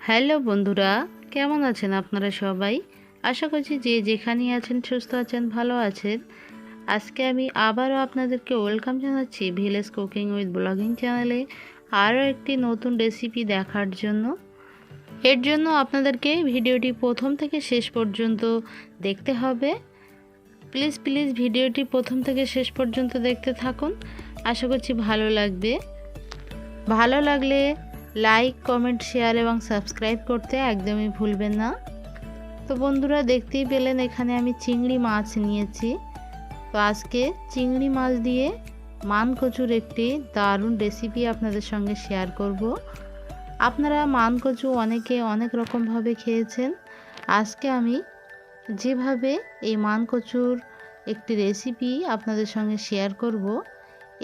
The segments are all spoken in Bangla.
হ্যালো বন্ধুরা, কেমন আছেন আপনারা সবাই? আশা করছি যে যেখানেই আছেন সুস্থ আছেন, ভালো আছেন। আজকে আমি আবারও আপনাদেরকে ওয়েলকাম জানাচ্ছি ভিলেজ কুকিং উইথ ব্লগিং চ্যানেলে আরও একটি নতুন রেসিপি দেখার জন্য। এর জন্য আপনাদেরকে ভিডিওটি প্রথম থেকে শেষ পর্যন্ত দেখতে হবে। প্লিজ ভিডিওটি প্রথম থেকে শেষ পর্যন্ত দেখতে থাকুন। আশা করছি ভালো লাগবে। ভালো লাগলে লাইক, কমেন্ট, শেয়ার এবং সাবস্ক্রাইব করতে একদমই ভুলবেন না। তো বন্ধুরা, দেখতেই পেলেন এখানে আমি চিংড়ি মাছ নিয়েছি। তো আজকে চিংড়ি মাছ দিয়ে মান কচুর একটি দারুণ রেসিপি আপনাদের সঙ্গে শেয়ার করব। আপনারা মান কচু অনেকে অনেক রকমভাবে খেয়েছেন। আজকে আমি যেভাবে এই মান কচুর একটি রেসিপি আপনাদের সঙ্গে শেয়ার করব,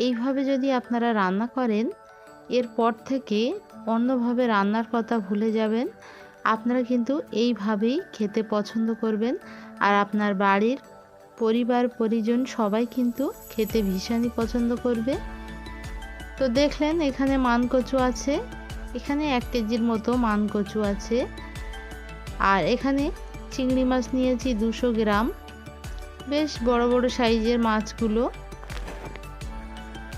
এইভাবে যদি আপনারা রান্না করেন, এরপর থেকে অন্যভাবে রান্নার কথা ভুলে যাবেন। আপনারা কিন্তু এইভাবেই খেতে পছন্দ করবেন, আর আপনার বাড়ির পরিবার পরিজন সবাই কিন্তু খেতে ভীষণই পছন্দ করবে। তো দেখলেন এখানে মান কচু আছে, এখানে 1 কেজির মতো মান কচু আছে। আর এখানে চিংড়ি মাছ নিয়েছি 200 গ্রাম, বেশ বড় বড় সাইজের মাছগুলো।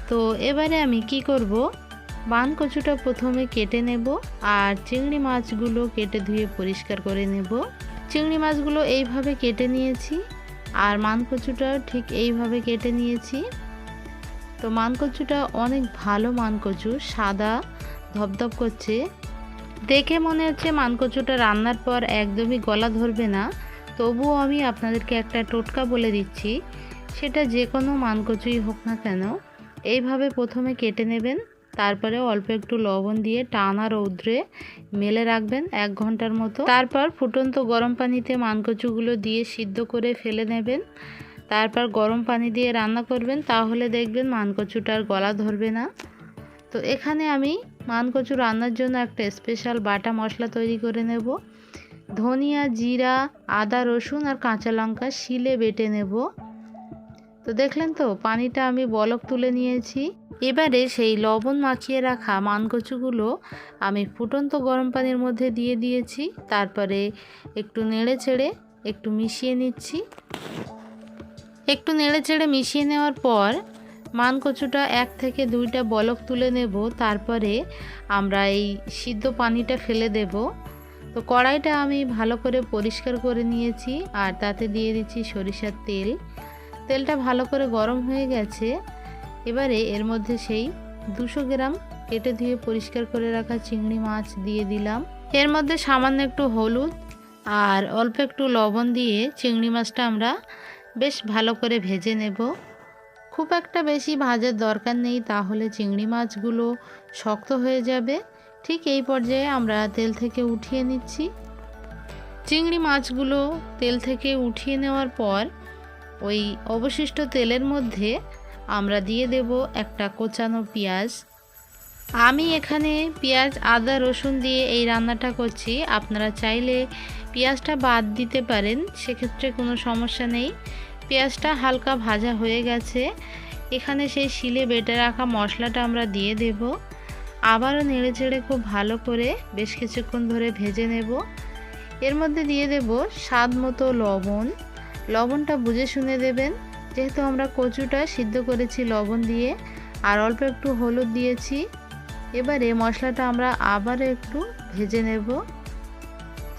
তো এবারে আমি কি করব, মান কচুটা প্রথমে কেটে নেব আর চিংড়ি মাছগুলো কেটে ধুয়ে পরিষ্কার করে নেব। চিংড়ি মাছগুলো এইভাবে কেটে নিয়েছি আর মান কচুটাও ঠিক এইভাবে কেটে নিয়েছি। তো মান কচুটা অনেক ভালো মান কচু, সাদা ধপধপ করছে, দেখে মনে হচ্ছে মান কচুটা রান্নার পর একদমই গলা ধরবে না। তবুও আমি আপনাদেরকে একটা টোটকা বলে দিচ্ছি, সেটা যে কোনো মান কচুই হোক না কেন, এইভাবে প্রথমে কেটে নেবেন, তারপরে অল্প একটু লবণ দিয়ে টানা রৌদ্রে মেলে রাখবেন 1 ঘন্টার মতো। তারপর ফুটন্ত গরম পানিতে মান কচুগুলো দিয়ে সিদ্ধ করে ফেলে নেবেন। তারপর গরম পানি দিয়ে রান্না করবেন, তাহলে দেখবেন মান কচুটার গলা ধরবে না। তো এখানে আমি মান কচু রান্নার জন্য একটা স্পেশাল বাটা মশলা তৈরি করে নেব। ধনিয়া, জিরা, আদা, রসুন আর কাঁচা লঙ্কা শিলে বেটে নেব। তো দেখলেন তো পানিটা আমি বলক তুলে নিয়েছি। এবারে সেই লবণ মাখিয়ে রাখা মান কচুগুলো আমি ফুটন্ত গরম পানির মধ্যে দিয়ে দিয়েছি। তারপরে একটু নেড়ে চেড়ে একটু মিশিয়ে নিচ্ছি। একটু নেড়ে চেড়ে মিশিয়ে নেওয়ার পর মান কচুটা 1 থেকে 2টা বলক তুলে নেব। তারপরে আমরা এই সিদ্ধ পানিটা ফেলে দেব। তো কড়াইটা আমি ভালো করে পরিষ্কার করে নিয়েছি আর তাতে দিয়ে দিচ্ছি সরিষার তেল। তেলটা ভালো করে গরম হয়ে গেছে। এবারে এর মধ্যে সেই 200 গ্রাম কেটে ধুয়ে পরিষ্কার করে রাখা চিংড়ি মাছ দিয়ে দিলাম। এর মধ্যে সামান্য একটু হলুদ আর অল্প একটু লবণ দিয়ে চিংড়ি মাছটা আমরা বেশ ভালো করে ভেজে নেব। খুব একটা বেশি ভাজার দরকার নেই, তাহলে চিংড়ি মাছগুলো শক্ত হয়ে যাবে। ঠিক এই পর্যায়ে আমরা তেল থেকে উঠিয়ে নিচ্ছি। চিংড়ি মাছগুলো তেল থেকে উঠিয়ে নেওয়ার পর ওই অবশিষ্ট তেলের মধ্যে আমরা দিয়ে দেব একটা কোচানো পেঁয়াজ। আমি এখানে পেঁয়াজ, আদা, রসুন দিয়ে এই রান্নাটা করছি। আপনারা চাইলে পেঁয়াজটা বাদ দিতে পারেন, সেক্ষেত্রে কোনো সমস্যা নেই। পেঁয়াজটা হালকা ভাজা হয়ে গেছে। এখানে সেই শিলে বেটে রাখা মশলাটা আমরা দিয়ে দেব। আবারও নেড়ে চেড়ে খুব ভালো করে বেশ কিছুক্ষণ ধরে ভেজে নেব। এর মধ্যে দিয়ে দেব স্বাদ মতো লবণ। লবণটা বুঝে শুনে দেবেন, যেহেতু আমরা কচুটা সিদ্ধ করেছি লবণ দিয়ে। আর অল্প একটু হলুদ দিয়েছি। এবারে মশলাটা আমরা আবারও একটু ভেজে নেব।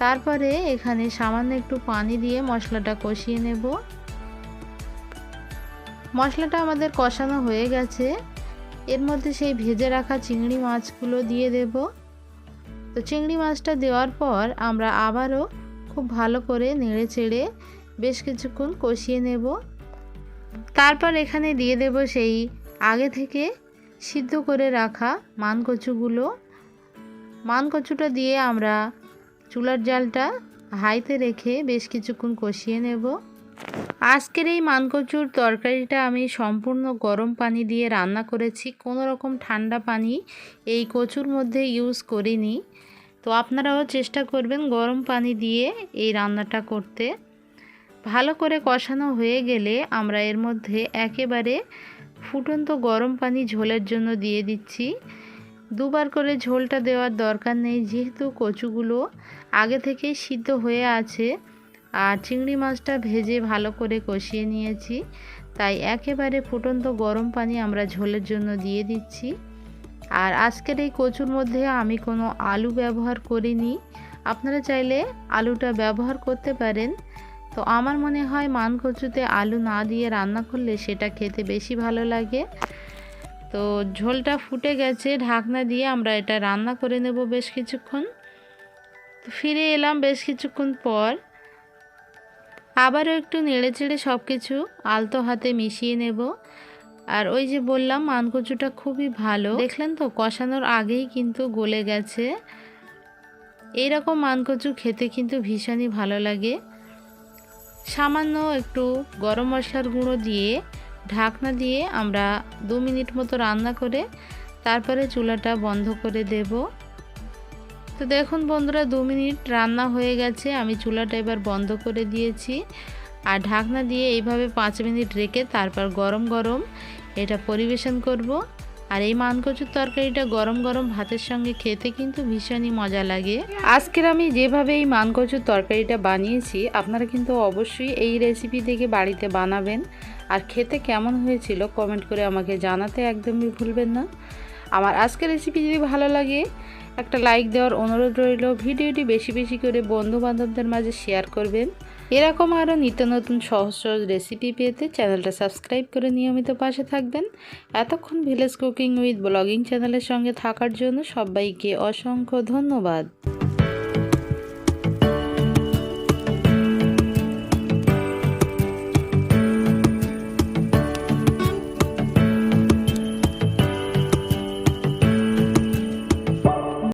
তারপরে এখানে সামান্য একটু পানি দিয়ে মশলাটা কষিয়ে নেব। মশলাটা আমাদের কষানো হয়ে গেছে। এর মধ্যে সেই ভেজে রাখা চিংড়ি মাছগুলো দিয়ে দেব। তো চিংড়ি মাছটা দেওয়ার পর আমরা আবারও খুব ভালো করে নেড়ে চেড়ে বেশ কিছুক্ষণ কষিয়ে নেব। তারপর এখানে দিয়ে দেব সেই আগে থেকে সিদ্ধ করে রাখা মান কচুগুলো। মান কচুটা দিয়ে আমরা চুলার জালটা হাইতে রেখে বেশ কিছুক্ষণ কষিয়ে নেব। আজকের এই মান কচুর তরকারিটা আমি সম্পূর্ণ গরম পানি দিয়ে রান্না করেছি, কোনো রকম ঠান্ডা পানি এই কচুর মধ্যে ইউজ করিনি। তো আপনারাও চেষ্টা করবেন গরম পানি দিয়ে এই রান্নাটা করতে। ভালো করে কষানো হয়ে গেলে আমরা এর মধ্যে একেবারে ফুটন্ত গরম পানি ঝোলের জন্য দিয়ে দিচ্ছি। দুবার করে ঝোলটা দেওয়ার দরকার নেই, যেহেতু কচুগুলো আগে থেকেই সিদ্ধ হয়ে আছে আর চিংড়ি মাছটা ভেজে ভালো করে কষিয়ে নিয়েছি। তাই একেবারে ফুটন্ত গরম পানি আমরা ঝোলের জন্য দিয়ে দিচ্ছি। আর আজকের এই কচুর মধ্যে আমি কোনো আলু ব্যবহার করিনি, আপনারা চাইলে আলুটা ব্যবহার করতে পারেন। তো আমার মনে হয় মান কচুতে আলু না দিয়ে রান্না করলে সেটা খেতে বেশি ভালো লাগে। তো ঝোলটা ফুটে গেছে, ঢাকনা দিয়ে আমরা এটা রান্না করে নেব বেশ কিছুক্ষণ। তো ফিরে এলাম বেশ কিছুক্ষণ পর, আবারও একটু নেড়েচেড়ে সব কিছু আলতো হাতে মিশিয়ে নেব। আর ওই যে বললাম মান কচুটা খুবই ভালো, দেখলেন তো কষানোর আগেই কিন্তু গলে গেছে। এইরকম মান কচু খেতে কিন্তু ভীষণই ভালো লাগে। সামান্য একটু গরম মশলার গুঁড়ো দিয়ে ঢাকনা দিয়ে আমরা 2 মিনিট মতো রান্না করে তারপরে চুলাটা বন্ধ করে দেব। তো দেখুন বন্ধুরা, 2 মিনিট রান্না হয়ে গেছে, আমি চুলাটা এবার বন্ধ করে দিয়েছি। আর ঢাকনা দিয়ে এইভাবে 5 মিনিট রেখে তারপর গরম গরম এটা পরিবেশন করব। আর এই মান কচুর তরকারিটা গরম গরম ভাতের সঙ্গে খেতে কিন্তু ভীষণই মজা লাগে। আজকের আমি যেভাবে এই মান কচুর তরকারিটা বানিয়েছি, আপনারা কিন্তু অবশ্যই এই রেসিপি থেকে বাড়িতে বানাবেন। আর খেতে কেমন হয়েছিল কমেন্ট করে আমাকে জানাতে একদমই ভুলবেন না। আমার আজকের রেসিপি যদি ভালো লাগে একটা লাইক দেওয়ার অনুরোধ রইল। ভিডিওটি বেশি বেশি করে বন্ধু বান্ধবদের মাঝে শেয়ার করবেন। এরকম আরও নিত্য নতুন সহজ সহজ রেসিপি পেতে চ্যানেলটা সাবস্ক্রাইব করে নিয়মিত পাশে থাকবেন। এতক্ষণ ভিলেজ কুকিং উইথ ব্লগিং চ্যানেলের সঙ্গে থাকার জন্য সবাইকে অসংখ্য ধন্যবাদ।